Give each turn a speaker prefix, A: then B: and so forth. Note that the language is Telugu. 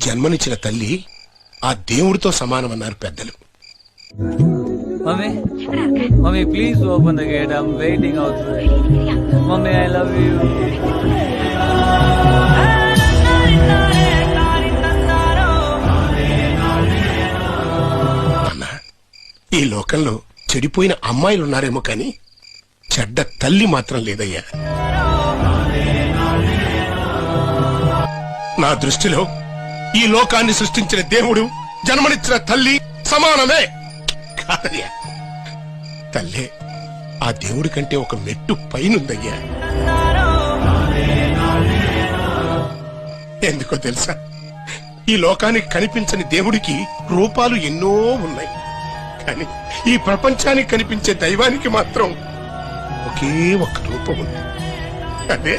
A: జన్మనిచ్చిన తల్లి ఆ దేవుడితో సమానమన్నారు పెద్దలు.
B: Mummy mummy please open the gate, I am waiting out side. Mummy I love you.
A: అన్నా, ఈ లోకంలో చెడిపోయిన అమ్మాయిలున్నారేమో కానీ చెడ్డ తల్లి మాత్రం లేదయ్యా. నా దృష్టిలో ఈ లోకాన్ని సృష్టించిన దేవుడు జన్మనిచ్చిన తల్లి సమానమే కాదయ్యా. తల్లే ఆ దేవుడి కంటే ఒక మెట్టు పైనుందయ్యా. ఎందుకో తెలుసా, ఈ లోకానికి కనిపించని దేవుడికి రూపాలు ఎన్నో ఉన్నాయి, కానీ ఈ ప్రపంచానికి కనిపించే దైవానికి మాత్రం ఒకే ఒక్క రూపం ఉంది. అదే